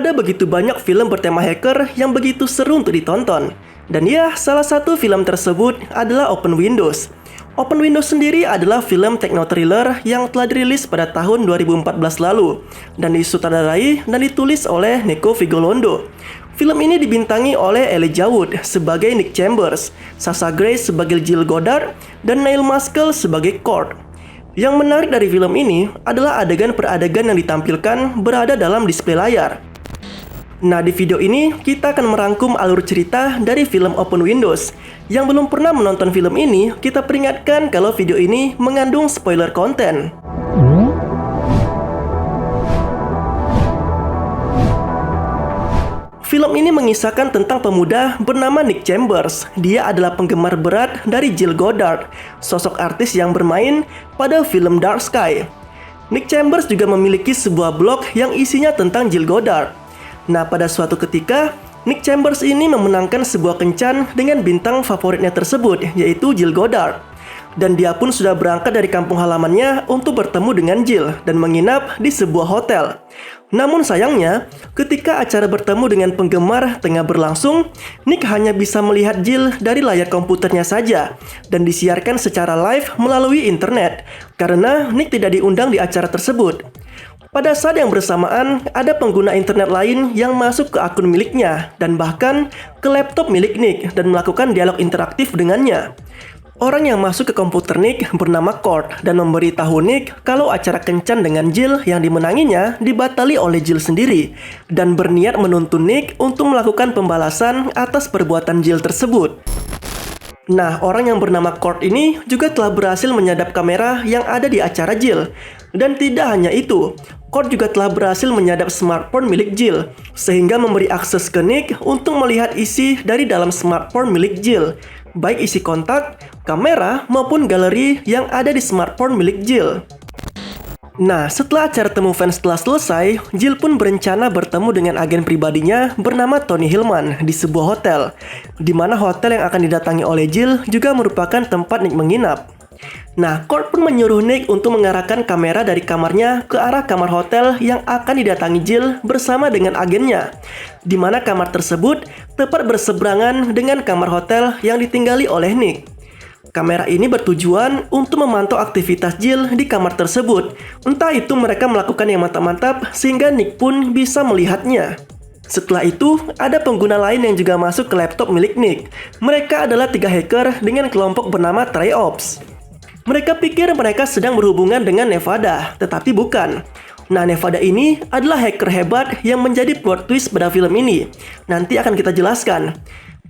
Ada begitu banyak film bertema hacker yang begitu seru untuk ditonton. Dan ya, salah satu film tersebut adalah Open Windows. Open Windows sendiri adalah film techno-thriller yang telah dirilis pada tahun 2014 lalu dan disutradarai dan ditulis oleh Nico Vigalondo. Film ini dibintangi oleh Elijah Wood sebagai Nick Chambers, Sasha Grey sebagai Jill Goddard, dan Neil Maskell sebagai Cord. Yang menarik dari film ini adalah adegan per adegan yang ditampilkan berada dalam display layar. Nah, di video ini kita akan merangkum alur cerita dari film Open Windows. Yang belum pernah menonton film ini, kita peringatkan kalau video ini mengandung spoiler konten. Film ini mengisahkan tentang pemuda bernama Nick Chambers. Dia adalah penggemar berat dari Jill Goddard, sosok artis yang bermain pada film Dark Sky. Nick Chambers juga memiliki sebuah blog yang isinya tentang Jill Goddard. Nah, pada suatu ketika, Nick Chambers ini memenangkan sebuah kencan dengan bintang favoritnya tersebut, yaitu Jill Goddard. Dan dia pun sudah berangkat dari kampung halamannya untuk bertemu dengan Jill dan menginap di sebuah hotel. Namun sayangnya, ketika acara bertemu dengan penggemar tengah berlangsung, Nick hanya bisa melihat Jill dari layar komputernya saja dan disiarkan secara live melalui internet karena Nick tidak diundang di acara tersebut. Pada saat yang bersamaan, ada pengguna internet lain yang masuk ke akun miliknya dan bahkan ke laptop milik Nick dan melakukan dialog interaktif dengannya. Orang yang masuk ke komputer Nick bernama Cord dan memberitahu Nick kalau acara kencan dengan Jill yang dimenanginya dibatali oleh Jill sendiri dan berniat menuntun Nick untuk melakukan pembalasan atas perbuatan Jill tersebut. Nah, orang yang bernama Cord ini juga telah berhasil menyadap kamera yang ada di acara Jill. Dan tidak hanya itu, Cord juga telah berhasil menyadap smartphone milik Jill, sehingga memberi akses ke Nick untuk melihat isi dari dalam smartphone milik Jill, baik isi kontak, kamera, maupun galeri yang ada di smartphone milik Jill. Nah, setelah acara temu fans telah selesai, Jill pun berencana bertemu dengan agen pribadinya bernama Tony Hillman di sebuah hotel, di mana hotel yang akan didatangi oleh Jill juga merupakan tempat Nick menginap. Nah, Cord pun menyuruh Nick untuk mengarahkan kamera dari kamarnya ke arah kamar hotel yang akan didatangi Jill bersama dengan agennya, di mana kamar tersebut tepat berseberangan dengan kamar hotel yang ditinggali oleh Nick. Kamera ini bertujuan untuk memantau aktivitas Jill di kamar tersebut. Entah itu mereka melakukan yang mantap-mantap sehingga Nick pun bisa melihatnya. Setelah itu, ada pengguna lain yang juga masuk ke laptop milik Nick. Mereka adalah 3 hacker dengan kelompok bernama Triops. Mereka pikir mereka sedang berhubungan dengan Nevada, tetapi bukan. Nah, Nevada ini adalah hacker hebat yang menjadi plot twist pada film ini. Nanti akan kita jelaskan.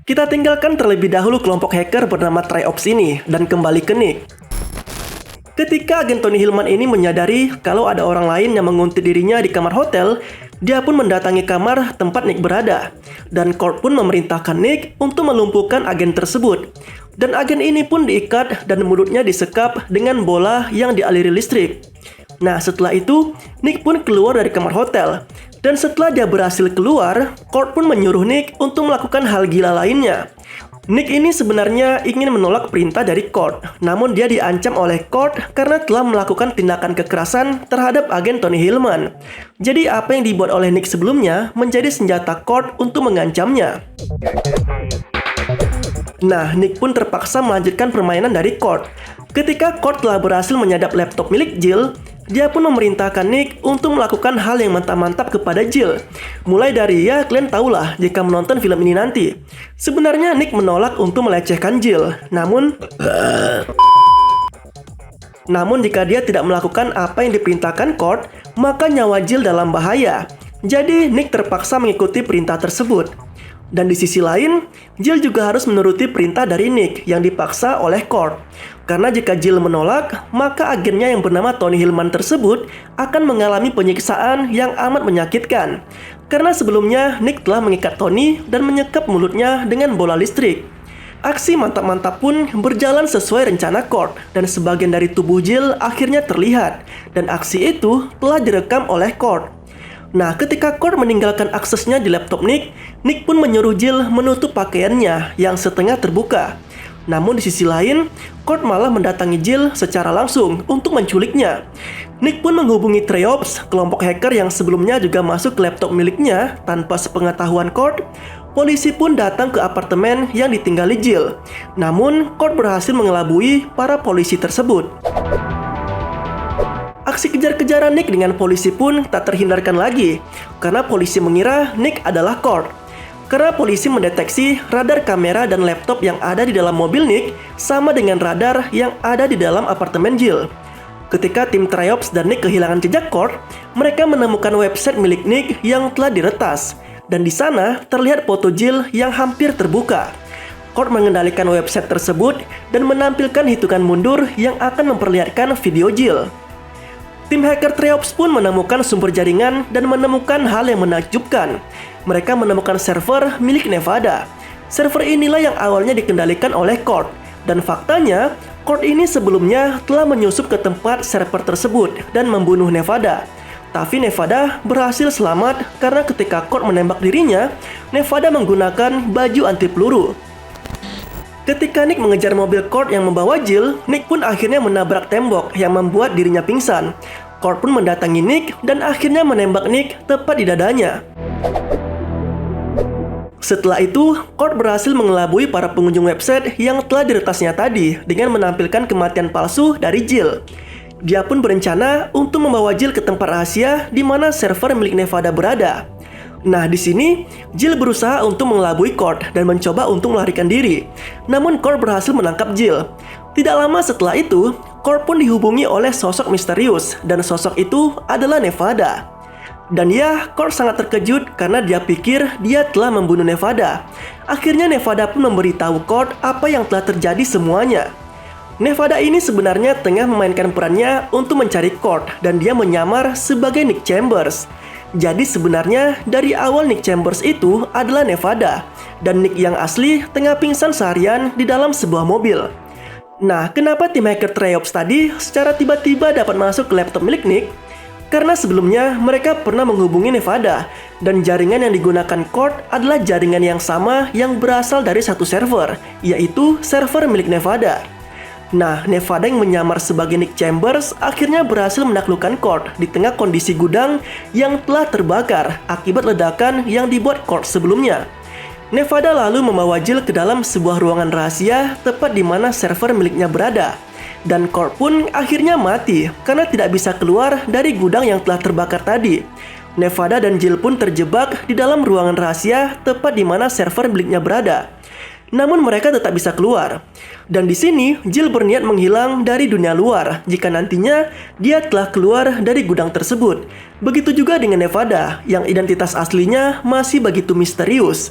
Kita tinggalkan terlebih dahulu kelompok hacker bernama Triops ini dan kembali ke Nick. Ketika agen Tony Hillman ini menyadari kalau ada orang lain yang menguntit dirinya di kamar hotel, dia pun mendatangi kamar tempat Nick berada. Dan Cord pun memerintahkan Nick untuk melumpuhkan agen tersebut. Dan agen ini pun diikat dan mulutnya disekap dengan bola yang dialiri listrik. Nah, setelah itu, Nick pun keluar dari kamar hotel. Dan setelah dia berhasil keluar, Cord pun menyuruh Nick untuk melakukan hal gila lainnya. Nick ini sebenarnya ingin menolak perintah dari Cord, namun dia diancam oleh Cord karena telah melakukan tindakan kekerasan terhadap agen Tony Hillman. Jadi apa yang dibuat oleh Nick sebelumnya menjadi senjata Cord untuk mengancamnya. Nah, Nick pun terpaksa melanjutkan permainan dari Cord. Ketika Cord telah berhasil menyadap laptop milik Jill, dia pun memerintahkan Nick untuk melakukan hal yang mantap-mantap kepada Jill. Mulai dari, ya kalian tahulah jika menonton film ini nanti. Sebenarnya Nick menolak untuk melecehkan Jill. Namun jika dia tidak melakukan apa yang diperintahkan Cord, maka nyawa Jill dalam bahaya. Jadi Nick terpaksa mengikuti perintah tersebut. Dan di sisi lain, Jill juga harus menuruti perintah dari Nick yang dipaksa oleh Cord. Karena jika Jill menolak, maka agennya yang bernama Tony Hillman tersebut akan mengalami penyiksaan yang amat menyakitkan. Karena sebelumnya Nick telah mengikat Tony dan menyekap mulutnya dengan bola listrik. Aksi mantap-mantap pun berjalan sesuai rencana Cord dan sebagian dari tubuh Jill akhirnya terlihat. Dan aksi itu telah direkam oleh Cord. Nah, ketika Cord meninggalkan aksesnya di laptop Nick, Nick pun menyuruh Jill menutup pakaiannya yang setengah terbuka. Namun di sisi lain, Kurt malah mendatangi Jill secara langsung untuk menculiknya. Nick pun menghubungi Treops, kelompok hacker yang sebelumnya juga masuk ke laptop miliknya tanpa sepengetahuan Kurt. Polisi pun datang ke apartemen yang ditinggali Jill. Namun, Kurt berhasil mengelabui para polisi tersebut. Aksi kejar-kejaran Nick dengan polisi pun tak terhindarkan lagi, karena polisi mengira Nick adalah Kurt. Karena polisi mendeteksi radar kamera dan laptop yang ada di dalam mobil Nick sama dengan radar yang ada di dalam apartemen Jill. Ketika tim Treops dan Nick kehilangan jejak Kurt, mereka menemukan website milik Nick yang telah diretas. Dan di sana terlihat foto Jill yang hampir terbuka. Kurt mengendalikan website tersebut dan menampilkan hitungan mundur yang akan memperlihatkan video Jill. Tim hacker Treops pun menemukan sumber jaringan dan menemukan hal yang menakjubkan. Mereka menemukan server milik Nevada. Server inilah yang awalnya dikendalikan oleh Kurt. Dan faktanya, Kurt ini sebelumnya telah menyusup ke tempat server tersebut dan membunuh Nevada. Tapi Nevada berhasil selamat karena ketika Kurt menembak dirinya, Nevada menggunakan baju anti peluru. Ketika Nick mengejar mobil Kurt yang membawa Jill, Nick pun akhirnya menabrak tembok yang membuat dirinya pingsan. Kurt pun mendatangi Nick dan akhirnya menembak Nick tepat di dadanya. Setelah itu, Kurt berhasil mengelabui para pengunjung website yang telah diretasnya tadi dengan menampilkan kematian palsu dari Jill. Dia pun berencana untuk membawa Jill ke tempat rahasia di mana server milik Nevada berada. Nah, di sini Jill berusaha untuk mengelabui Kurt dan mencoba untuk melarikan diri. Namun Kurt berhasil menangkap Jill. Tidak lama setelah itu, Kurt pun dihubungi oleh sosok misterius dan sosok itu adalah Nevada. Dan ya, Kurt sangat terkejut karena dia pikir dia telah membunuh Nevada. Akhirnya Nevada pun memberitahu Kurt apa yang telah terjadi semuanya. Nevada ini sebenarnya tengah memainkan perannya untuk mencari Kurt dan dia menyamar sebagai Nick Chambers. Jadi sebenarnya dari awal Nick Chambers itu adalah Nevada dan Nick yang asli tengah pingsan seharian di dalam sebuah mobil. Nah, kenapa tim hacker Treops tadi secara tiba-tiba dapat masuk ke laptop milik Nick? Karena sebelumnya mereka pernah menghubungi Nevada dan jaringan yang digunakan Kurt adalah jaringan yang sama yang berasal dari satu server, yaitu server milik Nevada. Nah, Nevada yang menyamar sebagai Nick Chambers akhirnya berhasil menaklukkan Kurt di tengah kondisi gudang yang telah terbakar akibat ledakan yang dibuat Kurt sebelumnya. Nevada lalu membawa Jill ke dalam sebuah ruangan rahasia tepat di mana server miliknya berada. Dan Kurt pun akhirnya mati karena tidak bisa keluar dari gudang yang telah terbakar tadi. Nevada dan Jill pun terjebak di dalam ruangan rahasia tepat di mana server miliknya berada. Namun mereka tetap bisa keluar. Dan di sini Jill berniat menghilang dari dunia luar jika nantinya dia telah keluar dari gudang tersebut. Begitu juga dengan Nevada yang identitas aslinya masih begitu misterius.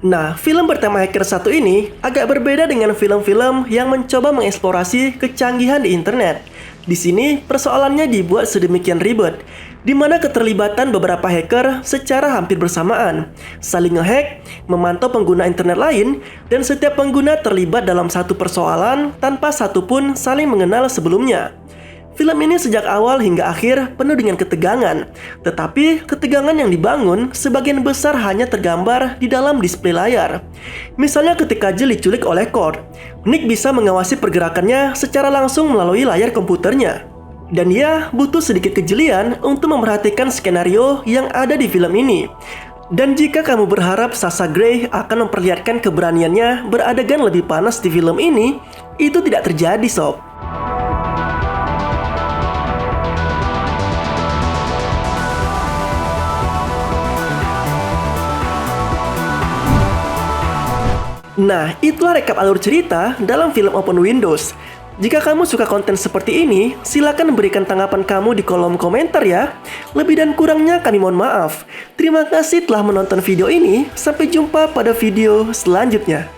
Nah, film bertema hacker satu ini agak berbeda dengan film-film yang mencoba mengeksplorasi kecanggihan di internet. Di sini persoalannya dibuat sedemikian ribet, di mana keterlibatan beberapa hacker secara hampir bersamaan, saling ngehack, memantau pengguna internet lain, dan setiap pengguna terlibat dalam satu persoalan tanpa satupun saling mengenal sebelumnya. Film ini sejak awal hingga akhir penuh dengan ketegangan, tetapi ketegangan yang dibangun sebagian besar hanya tergambar di dalam display layar. Misalnya ketika Jill diculik oleh Kurt, Nick bisa mengawasi pergerakannya secara langsung melalui layar komputernya. Dan dia butuh sedikit kejelian untuk memperhatikan skenario yang ada di film ini. Dan jika kamu berharap Sasha Grey akan memperlihatkan keberaniannya beradegan lebih panas di film ini, itu tidak terjadi, sob. Nah, itulah rekap alur cerita dalam film Open Windows. Jika kamu suka konten seperti ini, silakan berikan tanggapan kamu di kolom komentar ya. Lebih dan kurangnya kami mohon maaf. Terima kasih telah menonton video ini. Sampai jumpa pada video selanjutnya.